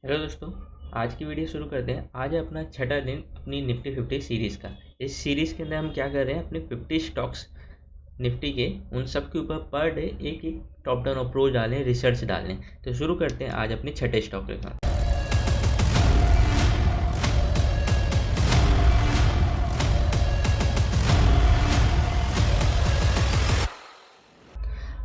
Hello दोस्तों। आज की वीडियो शुरू करते हैं। आज है अपना छठा दिन अपनी निफ्टी 50 सीरीज़ का। इस सीरीज़ के अंदर हम क्या कर रहे हैं, अपने 50 स्टॉक्स निफ्टी के उन सब के ऊपर पर डे एक एक टॉप डाउन अप्रोच डालें, रिसर्च डालें। तो शुरू करते हैं आज अपने छठे स्टॉक के साथ।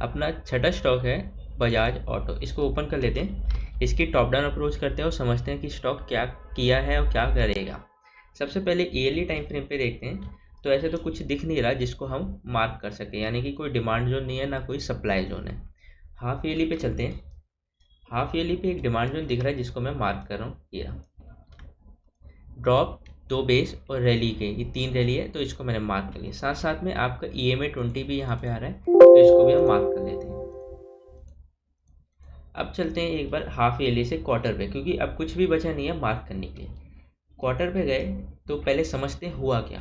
अपना छठा स्टॉक है बजाज ऑटो। इसको ओपन कर लेते हैं, इसकी टॉप डाउन अप्रोच करते हैं और समझते हैं कि स्टॉक क्या किया है और क्या करेगा। सबसे पहले ईयरली टाइम फ्रेम पे देखते हैं। तो ऐसे तो कुछ दिख नहीं रहा जिसको हम मार्क कर सकें, यानी कि कोई डिमांड जोन नहीं है ना कोई सप्लाई जोन है। हाफ ईयरली पे चलते हैं। हाफ ईयरली पे एक डिमांड जोन दिख रहा है जिसको मैं मार्क कर रहा हूँ। ये ड्रॉप, दो बेस और रैली के, ये तीन रैली है तो इसको मैंने मार्क कर लिया। साथ साथ में आपका EMA 20 भी यहाँ पे आ रहा है तो इसको भी हम मार्क कर लेते हैं। अब चलते हैं एक बार हाफ ईयरली से क्वार्टर पे, क्योंकि अब कुछ भी बचा नहीं है मार्क करने के लिए। क्वार्टर पे गए तो पहले समझते हैं हुआ क्या।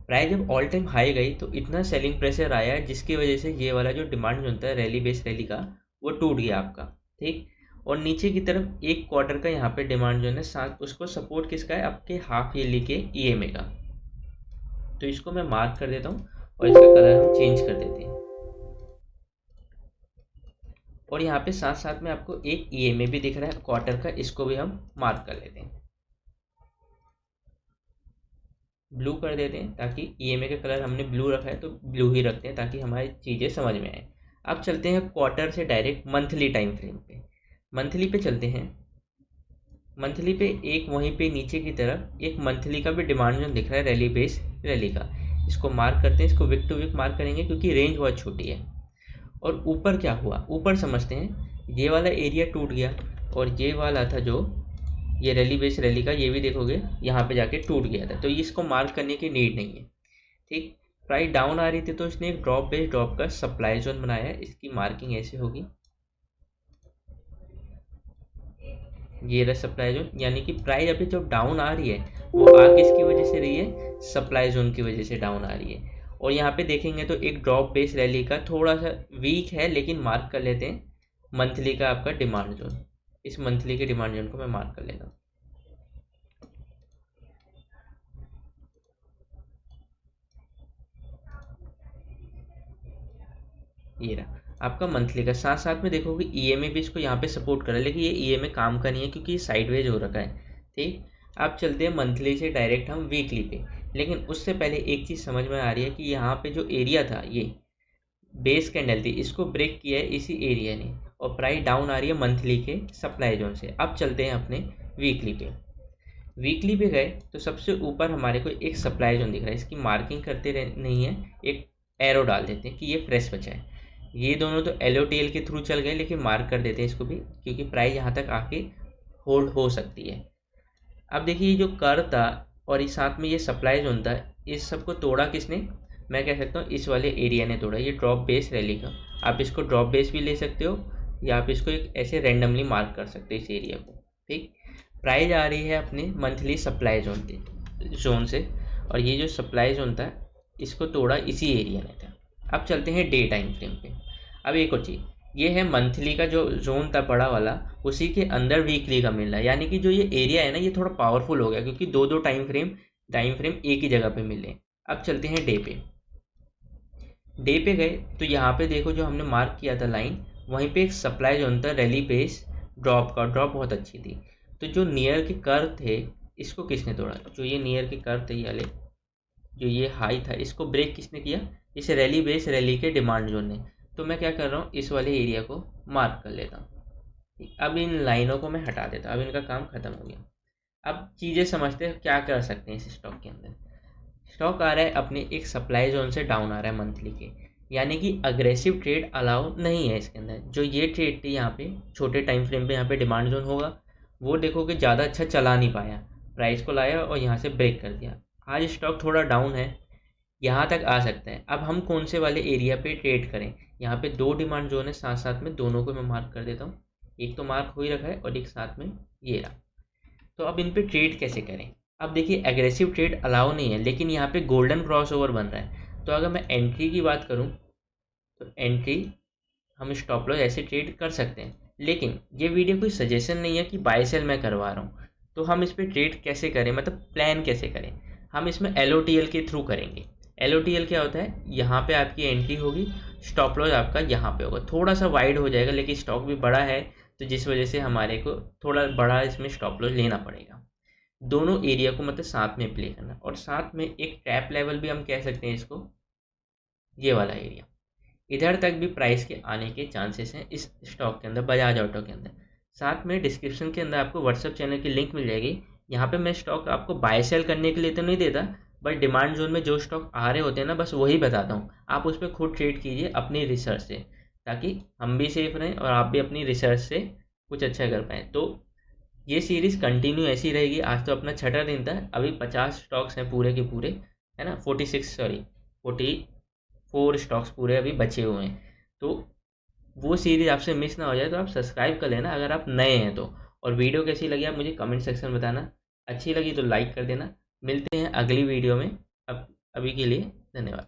प्राइस जब ऑल टाइम हाई गई तो इतना सेलिंग प्रेशर आया जिसकी वजह से ये वाला जो डिमांड जोन था रैली बेस रैली का, वो टूट गया आपका। ठीक। और नीचे की तरफ एक क्वार्टर का यहाँ पे डिमांड जोन है, साथ उसको सपोर्ट किसका है, आपके हाफ ईयरली के EMA का। तो इसको मैं मार्क कर देता हूँ और इसका कलर हम चेंज कर देते हैं। और यहाँ पे साथ साथ में आपको एक EMA भी दिख रहा है क्वार्टर का, इसको भी हम मार्क कर लेते हैं। ब्लू कर देते हैं ताकि EMA का कलर हमने ब्लू रखा है तो ब्लू ही रखते हैं ताकि हमारी चीज़ें समझ में आए। अब चलते हैं क्वार्टर से डायरेक्ट मंथली टाइम फ्रेम पे। मंथली पे चलते हैं। मंथली पे एक वहीं पे नीचे की तरफ एक मंथली का भी डिमांड जोन दिख रहा है, रैली बेस रैली का। इसको मार्क करते हैं। इसको विक टू विक मार्क करेंगे क्योंकि रेंज बहुत छोटी है। और ऊपर क्या हुआ, ऊपर समझते हैं। ये वाला एरिया टूट गया और ये वाला था जो ये रैली बेस रैली का, ये भी देखोगे यहाँ पे जाके टूट गया था, तो इसको मार्क करने की नीड नहीं है। ठीक। प्राइस डाउन आ रही थी तो इसने एक ड्रॉप बेस ड्रॉप का सप्लाई जोन बनाया है। इसकी मार्किंग ऐसे होगी, ये रहा सप्लाई जोन। यानी कि प्राइस अभी जब डाउन आ रही है वो आ किसकी वजह से रही है, सप्लाई जोन की वजह से डाउन आ रही है। और यहाँ पे देखेंगे तो एक ड्रॉप बेस रैली का थोड़ा सा वीक है, लेकिन मार्क कर लेते हैं मंथली का आपका डिमांड जोन। इस मंथली के डिमांड जोन को मैं मार्क कर लेता हूँ। ये रहा आपका मंथली का। साथ साथ में देखोगे EMA भी इसको यहाँ पे सपोर्ट कर रहा है, लेकिन ये EMA काम का नहीं है क्योंकि ये साइडवेज हो रखा है। ठीक। अब चलते हैं मंथली से डायरेक्ट हम वीकली पे। लेकिन उससे पहले एक चीज़ समझ में आ रही है कि यहाँ पे जो एरिया था, ये बेस कैंडल थी, इसको ब्रेक किया है इसी एरिया ने और प्राइस डाउन आ रही है मंथली के सप्लाई जोन से। अब चलते हैं अपने वीकली पे। वीकली पे गए तो सबसे ऊपर हमारे को एक सप्लाई जोन दिख रहा है, इसकी मार्किंग करते नहीं है, एक एरो डाल देते हैं कि ये फ्रेश बचा है। ये दोनों तो LOTL के थ्रू चल गए, लेकिन मार्क कर देते हैं इसको भी क्योंकि प्राइस यहाँ तक आके होल्ड हो सकती है। अब देखिए ये जो कर्व था और इस साथ में ये सप्लाई जोन था, इस सबको तोड़ा किसने, मैं कह सकता हूँ इस वाले एरिया ने तोड़ा, ये ड्रॉप बेस रैली का। आप इसको ड्रॉप बेस भी ले सकते हो या आप इसको एक ऐसे रेंडमली मार्क कर सकते हो इस एरिया को। ठीक। प्राइस आ रही है अपने मंथली सप्लाई जोन से और ये जो सप्लाई जोन था इसको तोड़ा इसी एरिया ने था। अब चलते हैं डे टाइम फ्रेम पे। अब एक और चीज़, ये है मंथली का जो जोन था बड़ा वाला, उसी के अंदर वीकली का मिल रहा है। यानी कि जो ये एरिया है ना, ये थोड़ा पावरफुल हो गया क्योंकि दो दो टाइम फ्रेम एक ही जगह पे मिले। अब चलते हैं डे पे। डे पे गए तो यहाँ पे देखो जो हमने मार्क किया था लाइन, वहीं पे एक सप्लाई जोन था रैली बेस ड्रॉप का, ड्रॉप बहुत अच्छी थी। तो जो नियर के कर्व थे इसको किसने तोड़ा, जो ये नियर के कर्व थे, ये वाले जो ये हाई था, इसको ब्रेक किसने किया, इस रैली बेस रैली के डिमांड जोन ने। तो मैं क्या कर रहा हूँ, इस वाले एरिया को मार्क कर लेता हूँ। अब इन लाइनों को मैं हटा देता हूँ, अब इनका काम खत्म हो गया। अब चीज़ें समझते हैं क्या कर सकते हैं इस स्टॉक के अंदर। स्टॉक आ रहा है अपने एक सप्लाई जोन से डाउन आ रहा है मंथली के, यानी कि अग्रेसिव ट्रेड अलाउ नहीं है इसके अंदर। जो ये ट्रेड थी यहाँ पे छोटे टाइम फ्रेम पे, यहाँ पे डिमांड जोन होगा, वो देखोगे ज़्यादा अच्छा चला नहीं पाया, प्राइस को लाया और यहाँ से ब्रेक कर दिया। आज स्टॉक थोड़ा डाउन है, यहाँ तक आ सकता है। अब हम कौन से वाले एरिया पे ट्रेड करें, यहाँ पे दो डिमांड जोन है, साथ साथ में दोनों को मैं मार्क कर देता हूँ। एक तो मार्क हो ही रखा है और एक साथ में ये रहा। तो अब इन पे ट्रेड कैसे करें। अब देखिए एग्रेसिव ट्रेड अलाउ नहीं है, लेकिन यहाँ पे गोल्डन क्रॉसओवर बन रहा है। तो अगर मैं एंट्री की बात करूँ तो एंट्री हम स्टॉप लॉस ऐसे ट्रेड कर सकते हैं, लेकिन ये वीडियो कोई सजेशन नहीं है कि बाय सेल मैं करवा रहा हूँ। तो हम इस पर ट्रेड कैसे करें, मतलब प्लान कैसे करें, हम इसमें LOTL के थ्रू करेंगे। LOTL क्या होता है, यहाँ पे आपकी एंट्री होगी, स्टॉप लॉस आपका यहाँ पे होगा, थोड़ा सा वाइड हो जाएगा लेकिन स्टॉक भी बड़ा है, तो जिस वजह से हमारे को थोड़ा बड़ा इसमें स्टॉप लॉस लेना पड़ेगा। दोनों एरिया को मतलब साथ में प्ले करना, और साथ में एक टैप लेवल भी हम कह सकते हैं इसको, ये वाला एरिया, इधर तक भी प्राइस के आने के चांसेस हैं इस स्टॉक के अंदर, बजाज ऑटो के अंदर। साथ में डिस्क्रिप्शन के अंदर आपको व्हाट्सएप चैनल की लिंक मिल जाएगी। यहाँ पे मैं स्टॉक आपको बाय सेल करने के लिए तो नहीं देता, बट डिमांड जोन में जो स्टॉक आ रहे होते हैं ना, बस वही बताता हूँ। आप उस पर खुद ट्रेड कीजिए अपनी रिसर्च से, ताकि हम भी सेफ रहें और आप भी अपनी रिसर्च से कुछ अच्छा कर पाएँ। तो ये सीरीज़ कंटिन्यू ऐसी रहेगी। आज तो अपना छठा दिन था, अभी 50 स्टॉक्स हैं पूरे के पूरे, है ना, 44 स्टॉक्स पूरे अभी बचे हुए हैं। तो वो सीरीज़ आपसे मिस ना हो जाए तो आप सब्सक्राइब कर लेना अगर आप नए हैं तो। और वीडियो कैसी लगी आप मुझे कमेंट सेक्शन में बताना, अच्छी लगी तो लाइक कर देना। मिलते हैं अगली वीडियो में, अब अभी के लिए धन्यवाद।